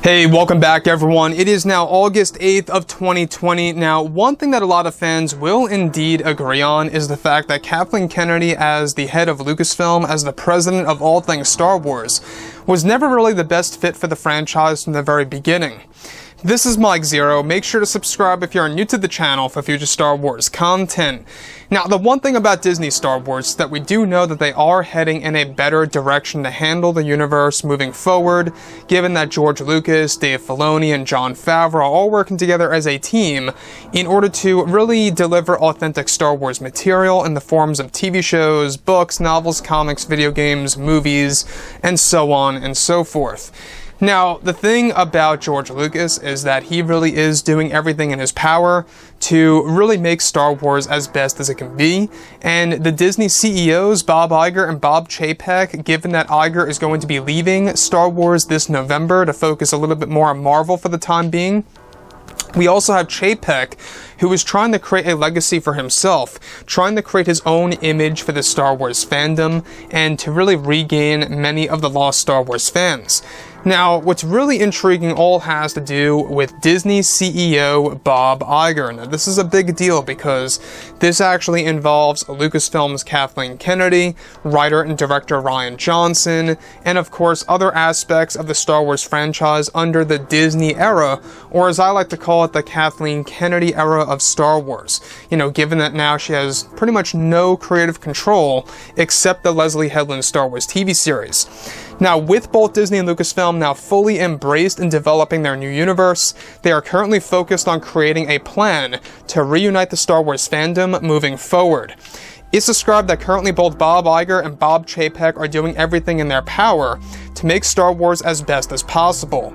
Hey, welcome back everyone. It is now August 8th of 2020. Now, one thing that a lot of fans will indeed agree on is the fact that Kathleen Kennedy, as the head of Lucasfilm, as the president of all things Star Wars, was never really the best fit for the franchise from the very beginning. This is Mike Zero. Make sure to subscribe if you're new to the channel for future Star Wars content. Now, the one thing about Disney Star Wars is that we do know that they are heading in a better direction to handle the universe moving forward, given that George Lucas, Dave Filoni, and Jon Favreau are all working together as a team in order to really deliver authentic Star Wars material in the forms of TV shows, books, novels, comics, video games, movies, and so on and so forth. Now, the thing about George Lucas is that he really is doing everything in his power to really make Star Wars as best as it can be, and the Disney CEOs, Bob Iger and Bob Chapek, given that Iger is going to be leaving Star Wars this November to focus a little bit more on Marvel for the time being, we also have Chapek, who is trying to create a legacy for himself, trying to create his own image for the Star Wars fandom, and to really regain many of the lost Star Wars fans. Now, what's really intriguing all has to do with Disney CEO Bob Iger. Now, this is a big deal because this actually involves Lucasfilm's Kathleen Kennedy, writer and director Rian Johnson, and of course other aspects of the Star Wars franchise under the Disney era, or as I like to call it, the Kathleen Kennedy era of Star Wars. You know, given that now she has pretty much no creative control except the Leslie Headland Star Wars TV series. Now, with both Disney and Lucasfilm now fully embraced in developing their new universe, they are currently focused on creating a plan to reunite the Star Wars fandom moving forward. It's described that currently both Bob Iger and Bob Chapek are doing everything in their power to make Star Wars as best as possible.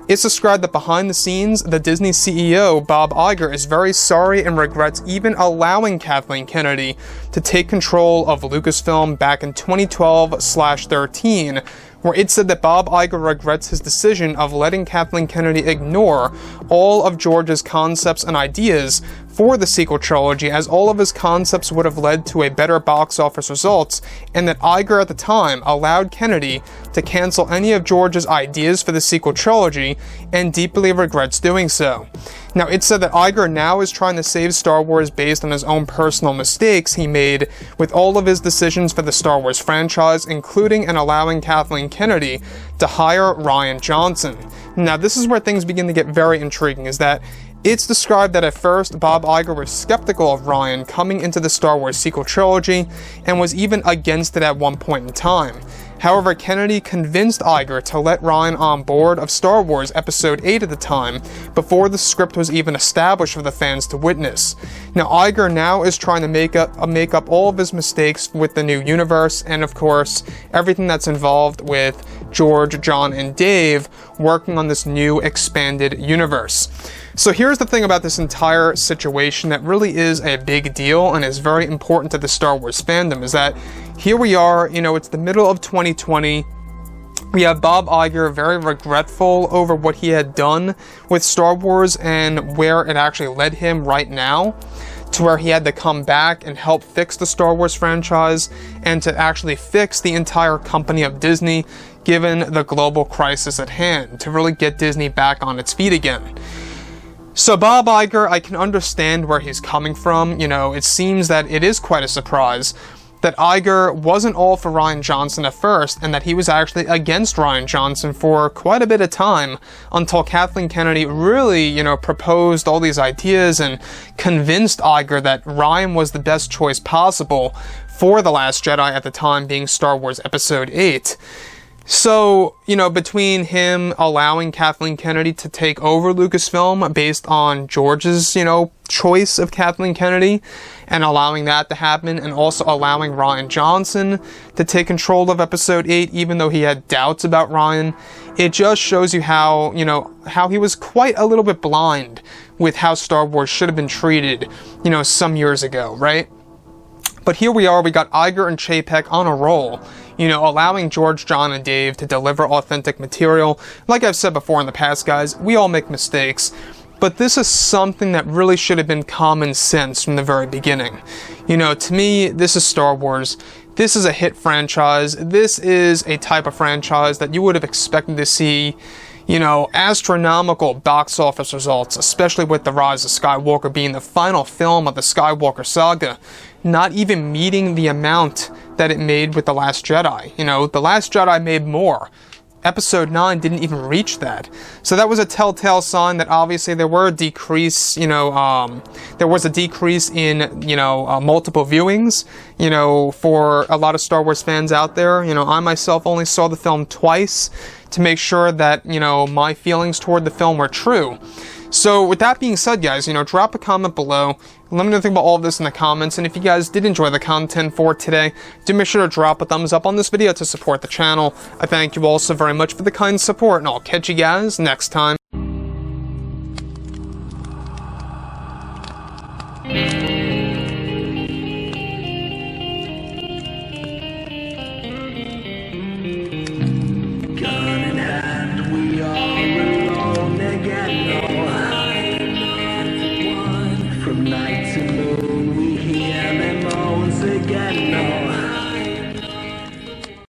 It's described that behind the scenes, the Disney CEO, Bob Iger, is very sorry and regrets even allowing Kathleen Kennedy to take control of Lucasfilm back in 2012/13, where it said that Bob Iger regrets his decision of letting Kathleen Kennedy ignore all of George's concepts and ideas for the sequel trilogy, as all of his concepts would have led to a better box office results, and that Iger at the time allowed Kennedy to cancel any of George's ideas for the sequel trilogy, and deeply regrets doing so. Now, it said that Iger now is trying to save Star Wars based on his own personal mistakes he made with all of his decisions for the Star Wars franchise, including and allowing Kathleen Kennedy to hire Rian Johnson. Now, this is where things begin to get very intriguing, is that it's described that at first, Bob Iger was skeptical of Rian coming into the Star Wars sequel trilogy, and was even against it at one point in time. However, Kennedy convinced Iger to let Rian on board of Star Wars Episode 8 at the time, before the script was even established for the fans to witness. Now, Iger now is trying to make up all of his mistakes with the new universe, and of course, everything that's involved with George, John, and Dave working on this new expanded universe. So here's the thing about this entire situation that really is a big deal and is very important to the Star Wars fandom, is that here we are, you know, it's the middle of 2020. We have Bob Iger very regretful over what he had done with Star Wars and where it actually led him right now, to where he had to come back and help fix the Star Wars franchise and to actually fix the entire company of Disney, given the global crisis at hand, to really get Disney back on its feet again. So Bob Iger, I can understand where he's coming from. You know, it seems that it is quite a surprise that Iger wasn't all for Rian Johnson at first, and that he was actually against Rian Johnson for quite a bit of time, until Kathleen Kennedy really, you know, proposed all these ideas and convinced Iger that Rian was the best choice possible for The Last Jedi, at the time being Star Wars Episode 8. So, you know, between him allowing Kathleen Kennedy to take over Lucasfilm based on George's, you know, choice of Kathleen Kennedy, and allowing that to happen, and also allowing Rian Johnson to take control of Episode 8, even though he had doubts about Rian, it just shows you how, you know, how he was quite a little bit blind with how Star Wars should have been treated, you know, some years ago, right? But here we are, we got Iger and Chapek on a roll, you know, allowing George, John, and Dave to deliver authentic material. Like I've said before in the past, guys, we all make mistakes, but this is something that really should have been common sense from the very beginning. You know, to me, this is Star Wars. This is a hit franchise. This is a type of franchise that you would have expected to see, you know, astronomical box office results, especially with The Rise of Skywalker being the final film of the Skywalker saga, not even meeting the amount that it made with The Last Jedi. You know, The Last Jedi made more. Episode 9 didn't even reach that. So that was a telltale sign that obviously there were a decrease, there was a decrease in, multiple viewings, for a lot of Star Wars fans out there. I myself only saw the film twice to make sure that, my feelings toward the film were true. So with that being said, guys, drop a comment below. Let me know what you think about all of this in the comments. And if you guys did enjoy the content for today, do make sure to drop a thumbs up on this video to support the channel. I thank you all so very much for the kind support, and I'll catch you guys next time. From night to moon, we hear them moans again.